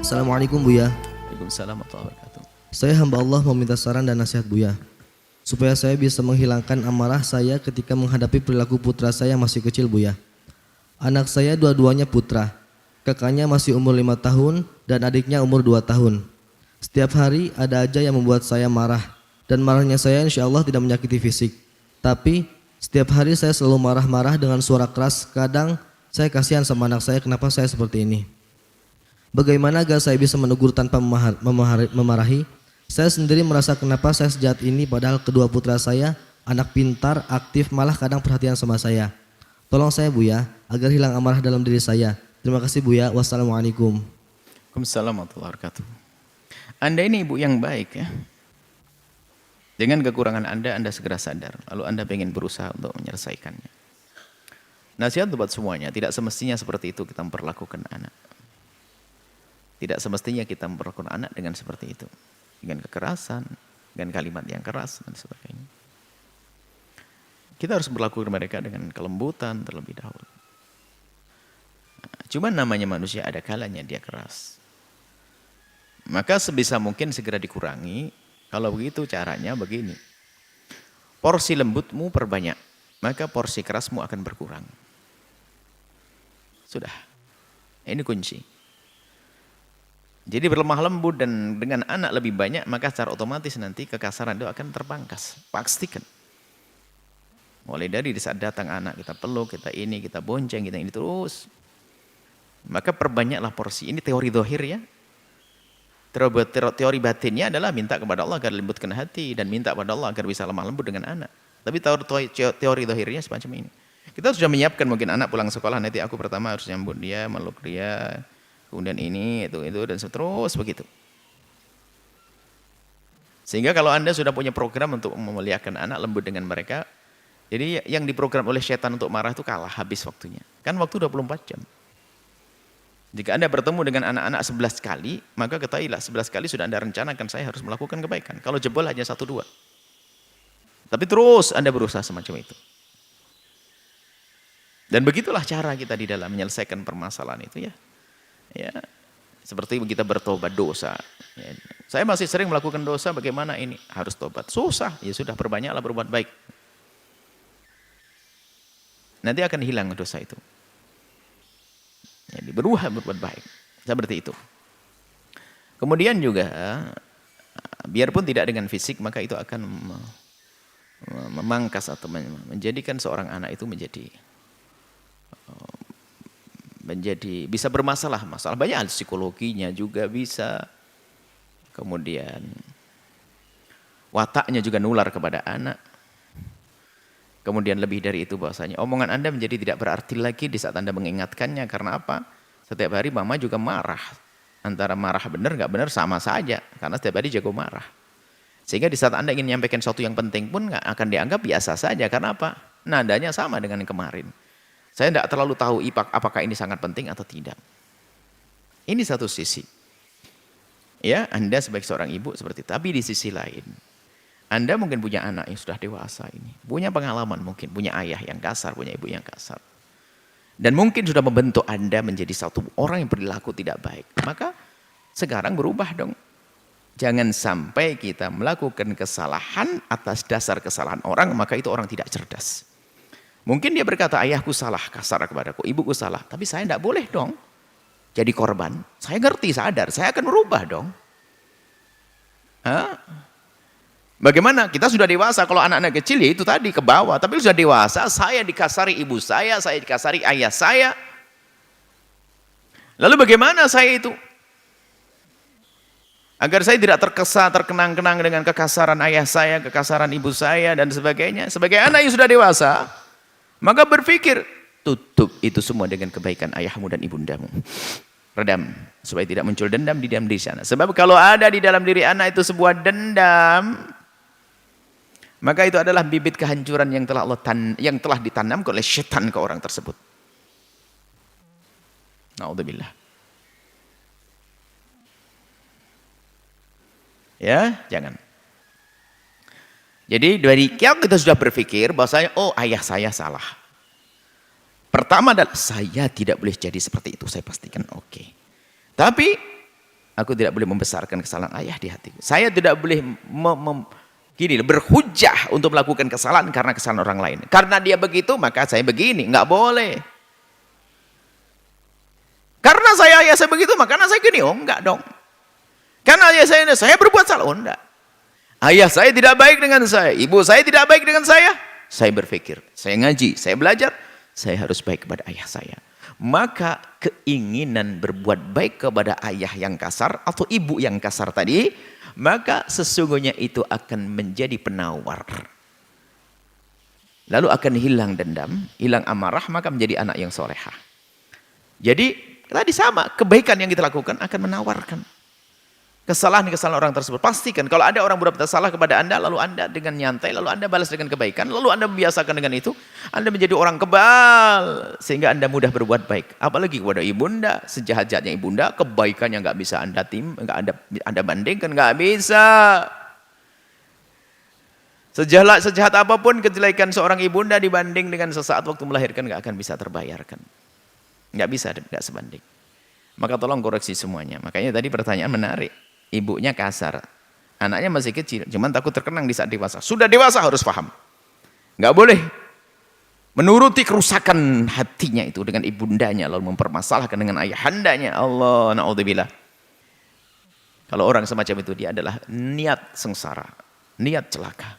Assalamualaikum Buya. Waalaikumsalam warahmatullahi wabarakatuh. Saya hamba Allah meminta saran dan nasihat Buya supaya saya bisa menghilangkan amarah saya ketika menghadapi perilaku putra saya yang masih kecil Buya. Anak saya dua-duanya putra. Kakaknya masih umur 5 tahun dan adiknya umur 2 tahun. Setiap hari ada aja yang membuat saya marah, dan marahnya saya insya Allah tidak menyakiti fisik. Tapi setiap hari saya selalu marah-marah dengan suara keras. Kadang saya kasihan sama anak saya, kenapa saya seperti ini. Bagaimana agar saya bisa menegur tanpa memarahi? Saya sendiri merasa kenapa saya sejahat ini, padahal kedua putra saya anak pintar, aktif, malah kadang perhatian sama saya. Tolong saya Buya agar hilang amarah dalam diri saya. Terima kasih Buya. Wassalamualaikum. Waalaikumsalam warahmatullahi wabarakatuh. Anda ini ibu yang baik ya. Dengan kekurangan Anda segera sadar. Lalu Anda ingin berusaha untuk menyelesaikannya. Nasihat buat semuanya, tidak semestinya seperti itu kita memperlakukan anak. Tidak semestinya kita memperlakukan anak dengan seperti itu. Dengan kekerasan, dengan kalimat yang keras dan sebagainya. Kita harus berlaku mereka dengan kelembutan terlebih dahulu. Cuma namanya manusia ada kalanya dia keras. Maka sebisa mungkin segera dikurangi. Kalau begitu caranya begini. Porsi lembutmu perbanyak, maka porsi kerasmu akan berkurang. Sudah. Ini kunci. Jadi berlemah lembut dan dengan anak lebih banyak, maka secara otomatis nanti kekasaran itu akan terpangkas. Pastikan. Mulai dari saat datang anak, kita peluk, kita ini, kita bonceng, kita ini terus. Maka perbanyaklah porsi. Ini teori dohir ya. Teori batinnya adalah minta kepada Allah agar lembutkan hati dan minta kepada Allah agar bisa lemah lembut dengan anak. Tapi teori dohirnya semacam ini. Kita sudah menyiapkan mungkin anak pulang sekolah, nanti aku pertama harus nyambut dia, meluk dia, kemudian ini, itu dan seterus begitu. Sehingga kalau Anda sudah punya program untuk memuliakan anak, lembut dengan mereka, jadi yang diprogram oleh setan untuk marah itu kalah habis waktunya. Kan waktu 24 jam. Jika Anda bertemu dengan anak-anak 11 kali, maka ketahuilah 11 kali sudah Anda rencanakan saya harus melakukan kebaikan. Kalau jebol hanya 1-2. Tapi terus Anda berusaha semacam itu. Dan begitulah cara kita di dalam menyelesaikan permasalahan itu ya. Ya, seperti kita bertobat dosa. Ya. Saya masih sering melakukan dosa, bagaimana ini? Harus tobat. Susah, ya sudah perbanyaklah berbuat baik. Nanti akan hilang dosa itu. Jadi berusaha berbuat baik. Seperti itu. Kemudian juga, biarpun tidak dengan fisik, maka itu akan memangkas atau menjadikan seorang anak itu menjadi bisa bermasalah. Masalah banyak hal psikologinya juga bisa. Kemudian wataknya juga nular kepada anak. Kemudian lebih dari itu bahwasanya omongan Anda menjadi tidak berarti lagi di saat Anda mengingatkannya. Karena apa? Setiap hari mama juga marah. Antara marah benar nggak benar sama saja. Karena setiap hari jago marah. Sehingga di saat Anda ingin menyampaikan sesuatu yang penting pun nggak akan dianggap biasa saja. Karena apa? Nadanya sama dengan yang kemarin. Saya tidak terlalu tahu apakah ini sangat penting atau tidak. Ini satu sisi. Ya, Anda sebagai seorang ibu seperti itu. Tapi di sisi lain, Anda mungkin punya anak yang sudah dewasa ini. Punya pengalaman mungkin, punya ayah yang kasar, punya ibu yang kasar. Dan mungkin sudah membentuk Anda menjadi satu orang yang perilaku tidak baik. Maka sekarang berubah dong. Jangan sampai kita melakukan kesalahan atas dasar kesalahan orang, maka itu orang tidak cerdas. Mungkin dia berkata, ayahku salah, kasar kepadaku, ibuku salah. Tapi saya tidak boleh dong jadi korban. Saya ngerti, sadar, saya akan berubah dong. Hah? Bagaimana? Kita sudah dewasa, kalau anak-anak kecil ya itu tadi ke bawah. Tapi sudah dewasa, saya dikasari ibu saya dikasari ayah saya. Lalu bagaimana saya itu? Agar saya tidak terkenang-kenang dengan kekasaran ayah saya, kekasaran ibu saya, dan sebagainya. Sebagai anak yang sudah dewasa, maka berpikir, tutup itu semua dengan kebaikan ayahmu dan ibundamu. Redam, supaya tidak muncul dendam di dalam diri sana. Sebab kalau ada di dalam diri anak itu sebuah dendam, maka itu adalah bibit kehancuran yang telah ditanam oleh setan ke orang tersebut. Na'udzubillah. Ya, jangan. Jadi dari kita sudah berpikir bahwasanya oh ayah saya salah. Pertama adalah saya tidak boleh jadi seperti itu, saya pastikan oke. Tapi Aku tidak boleh membesarkan kesalahan ayah di hatiku. Saya tidak boleh berhujah untuk melakukan kesalahan karena kesalahan orang lain. Karena dia begitu, maka saya begini. Nggak boleh. Karena ayah saya begitu, maka saya gini. Oh, enggak dong. Karena ayah saya berbuat salah. Oh, enggak. Ayah saya tidak baik dengan saya. Ibu saya tidak baik dengan saya. Saya berpikir, saya ngaji, saya belajar. Saya harus baik kepada ayah saya. Maka keinginan berbuat baik kepada ayah yang kasar atau ibu yang kasar tadi, maka sesungguhnya itu akan menjadi penawar. Lalu akan hilang dendam, hilang amarah, maka menjadi anak yang solehah. Jadi tadi sama, kebaikan yang kita lakukan akan menawarkan. Kesalahan-kesalahan orang tersebut. Pastikan kalau ada orang berbuat salah kepada Anda, lalu Anda dengan nyantai, lalu Anda balas dengan kebaikan, lalu Anda membiasakan dengan itu, Anda menjadi orang kebal, sehingga Anda mudah berbuat baik. Apalagi kepada ibunda, sejahat-jahatnya ibunda, kebaikannya nggak bisa Anda bandingkan, nggak bisa. Sejahat apapun kejelekan seorang ibunda dibanding dengan sesaat waktu melahirkan, nggak akan bisa terbayarkan. Nggak bisa, nggak sebanding. Maka tolong koreksi semuanya. Makanya tadi pertanyaan menarik. Ibunya kasar, anaknya masih kecil, cuman takut terkenang di saat dewasa. Sudah dewasa harus paham. Nggak boleh menuruti kerusakan hatinya itu dengan ibundanya, lalu mempermasalahkan dengan ayahandanya. Allah, na'udzubillah. Kalau orang semacam itu, dia adalah niat sengsara, niat celaka.